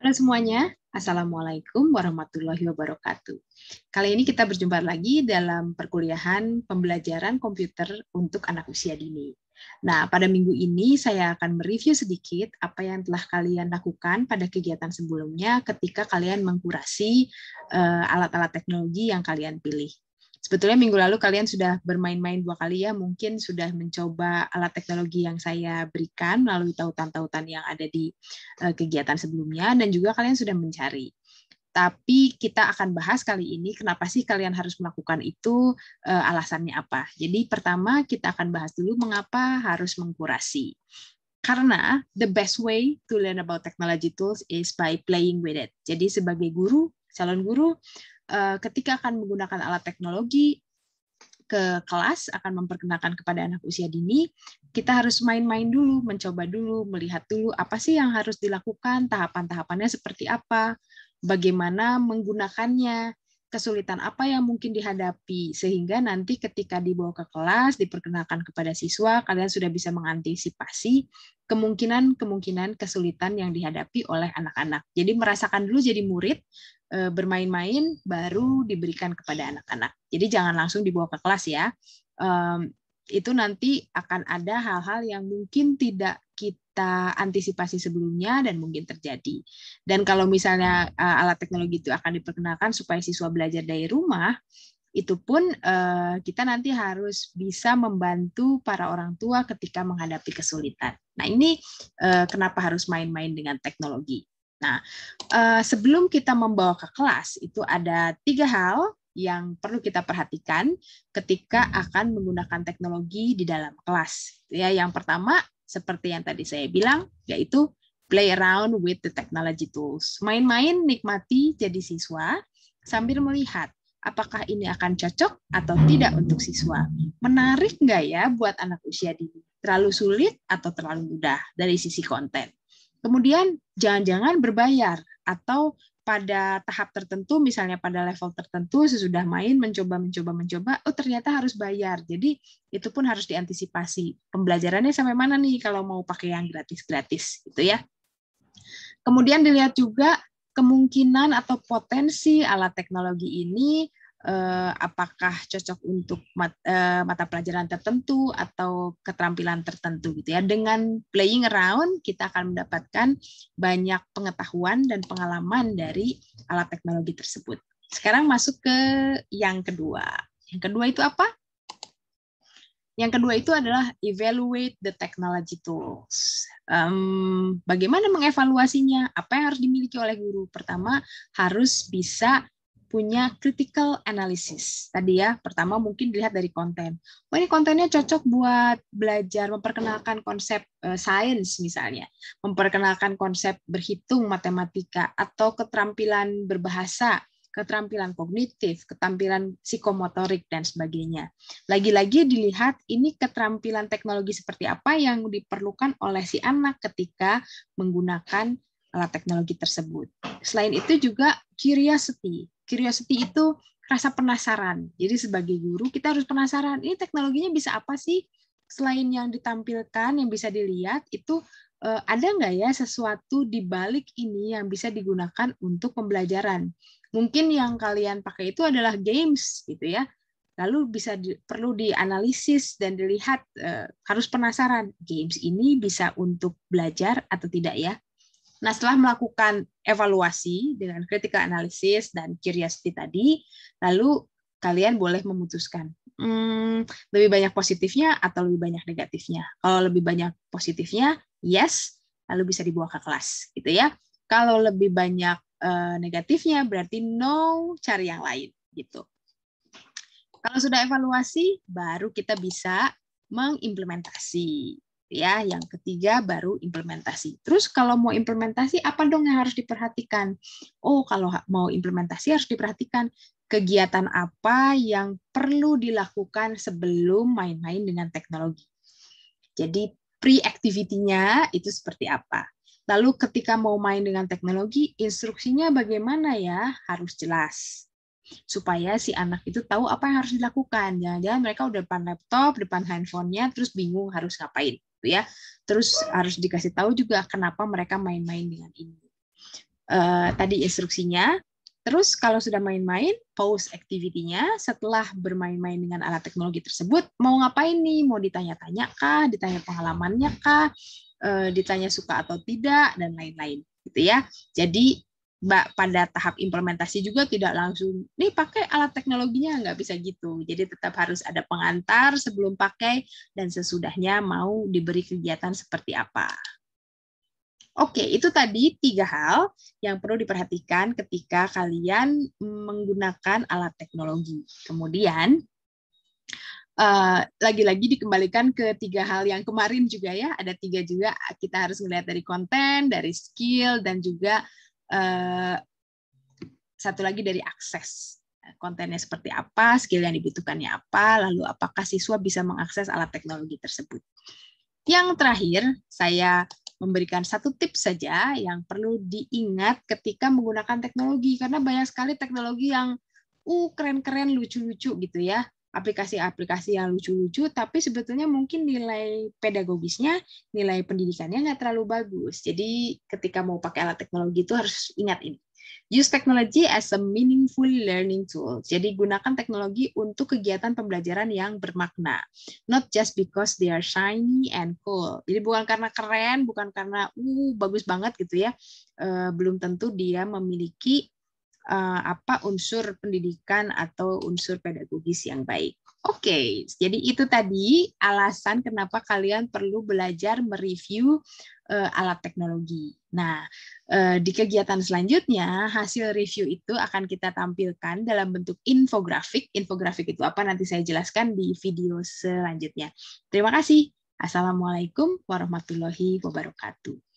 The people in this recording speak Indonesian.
Halo semuanya, Assalamualaikum warahmatullahi wabarakatuh. Kali ini kita berjumpa lagi dalam perkuliahan pembelajaran komputer untuk anak usia dini. Nah, pada minggu ini saya akan mereview sedikit apa yang telah kalian lakukan pada kegiatan sebelumnya ketika kalian mengkurasi alat-alat teknologi yang kalian pilih. Sebetulnya minggu lalu kalian sudah bermain-main 2 kali ya, mungkin sudah mencoba alat teknologi yang saya berikan melalui tautan-tautan yang ada di kegiatan sebelumnya, dan juga kalian sudah mencari. Tapi kita akan bahas kali ini kenapa sih kalian harus melakukan itu, alasannya apa. Jadi pertama kita akan bahas dulu mengapa harus mengkurasi. Karena the best way to learn about technology tools is by playing with it. Jadi sebagai guru, calon guru, ketika akan menggunakan alat teknologi ke kelas, akan memperkenalkan kepada anak usia dini, kita harus main-main dulu, mencoba dulu, melihat dulu apa sih yang harus dilakukan, tahapan-tahapannya seperti apa, bagaimana menggunakannya, kesulitan apa yang mungkin dihadapi, sehingga nanti ketika dibawa ke kelas, diperkenalkan kepada siswa, kalian sudah bisa mengantisipasi kemungkinan kesulitan yang dihadapi oleh anak-anak. Jadi merasakan dulu jadi murid, bermain-main baru diberikan kepada anak-anak. Jadi jangan langsung dibawa ke kelas ya. Itu nanti akan ada hal-hal yang mungkin tidak kita antisipasi sebelumnya dan mungkin terjadi. Dan kalau misalnya alat teknologi itu akan diperkenalkan supaya siswa belajar dari rumah, itu pun kita nanti harus bisa membantu para orang tua ketika menghadapi kesulitan. Nah, ini kenapa harus main-main dengan teknologi. Nah, sebelum kita membawa ke kelas, itu ada 3 hal yang perlu kita perhatikan ketika akan menggunakan teknologi di dalam kelas. Ya, yang pertama, seperti yang tadi saya bilang, yaitu play around with the technology tools. Main-main, nikmati jadi siswa, sambil melihat apakah ini akan cocok atau tidak untuk siswa. Menarik nggak ya buat anak usia dini? Terlalu sulit atau terlalu mudah dari sisi konten? Kemudian jangan-jangan berbayar, atau pada tahap tertentu, misalnya pada level tertentu, sesudah main mencoba, oh ternyata harus bayar. Jadi itu pun harus diantisipasi. Pembelajarannya sampai mana nih kalau mau pakai yang gratis-gratis, gitu ya. Kemudian dilihat juga kemungkinan atau potensi alat teknologi ini, apakah cocok untuk mata pelajaran tertentu atau keterampilan tertentu gitu ya. Dengan playing around kita akan mendapatkan banyak pengetahuan dan pengalaman dari alat teknologi tersebut. Sekarang masuk ke yang kedua. Yang kedua itu apa? Yang kedua itu adalah evaluate the technology tools. Bagaimana mengevaluasinya? Apa yang harus dimiliki oleh guru? Pertama, harus bisa punya critical analysis. Tadi ya, pertama mungkin dilihat dari konten. Oh, ini kontennya cocok buat belajar, memperkenalkan konsep sains misalnya, memperkenalkan konsep berhitung matematika, atau keterampilan berbahasa, keterampilan kognitif, keterampilan psikomotorik, dan sebagainya. Lagi-lagi dilihat ini keterampilan teknologi seperti apa yang diperlukan oleh si anak ketika menggunakan alat teknologi tersebut. Selain itu juga curiosity. Curiosity itu rasa penasaran. Jadi sebagai guru kita harus penasaran, ini teknologinya bisa apa sih? Selain yang ditampilkan, yang bisa dilihat, itu ada nggak ya sesuatu di balik ini yang bisa digunakan untuk pembelajaran? Mungkin yang kalian pakai itu adalah games gitu ya. Lalu perlu dianalisis dan dilihat, harus penasaran, games ini bisa untuk belajar atau tidak ya? Nah, setelah melakukan evaluasi dengan critical analysis dan curiosity tadi, lalu kalian boleh memutuskan lebih banyak positifnya atau lebih banyak negatifnya. Kalau lebih banyak positifnya, yes, lalu bisa dibawa ke kelas, gitu ya. Kalau lebih banyak negatifnya, berarti no, cari yang lain, gitu. Kalau sudah evaluasi, baru kita bisa mengimplementasi. Ya, yang ketiga baru implementasi. Terus kalau mau implementasi, apa dong yang harus diperhatikan? Oh, kalau mau implementasi harus diperhatikan kegiatan apa yang perlu dilakukan sebelum main-main dengan teknologi. Jadi pre-activity-nya itu seperti apa? Lalu ketika mau main dengan teknologi, instruksinya bagaimana ya? Harus jelas. Supaya si anak itu tahu apa yang harus dilakukan. Jangan-jangan mereka udah depan laptop, depan handphonenya, terus bingung harus ngapain. Ya, terus harus dikasih tahu juga kenapa mereka main-main dengan ini. tadi instruksinya. Terus kalau sudah main-main, pause activity-nya. Setelah bermain-main dengan alat teknologi tersebut, mau ngapain nih? Mau ditanya-tanya kah? Ditanya pengalamannya kah? Ditanya suka atau tidak, dan lain-lain. Gitu ya. Jadi pada tahap implementasi juga tidak langsung, nih pakai alat teknologinya, nggak bisa gitu. Jadi tetap harus ada pengantar sebelum pakai, dan sesudahnya mau diberi kegiatan seperti apa. Oke, itu tadi 3 hal yang perlu diperhatikan ketika kalian menggunakan alat teknologi. Kemudian, lagi-lagi dikembalikan ke 3 hal yang kemarin juga ya, ada 3 juga, kita harus melihat dari konten, dari skill, dan juga satu lagi dari akses. Kontennya seperti apa, skill yang dibutuhkannya apa, lalu apakah siswa bisa mengakses alat teknologi tersebut. Yang terakhir, saya memberikan satu tips saja yang perlu diingat ketika menggunakan teknologi, karena banyak sekali teknologi yang keren-keren, lucu-lucu gitu ya, aplikasi-aplikasi yang lucu-lucu, tapi sebetulnya mungkin nilai pedagogisnya, nilai pendidikannya nggak terlalu bagus. Jadi ketika mau pakai alat teknologi itu harus ingat ini. Use technology as a meaningful learning tool. Jadi gunakan teknologi untuk kegiatan pembelajaran yang bermakna. Not just because they are shiny and cool. Jadi bukan karena keren, bukan karena bagus banget gitu ya. Belum tentu dia memiliki unsur pendidikan atau unsur pedagogis yang baik. Oke, jadi itu tadi alasan kenapa kalian perlu belajar mereview alat teknologi. Nah, di kegiatan selanjutnya, hasil review itu akan kita tampilkan dalam bentuk infografik. Infografik itu apa? Nanti saya jelaskan di video selanjutnya. Terima kasih. Assalamualaikum warahmatullahi wabarakatuh.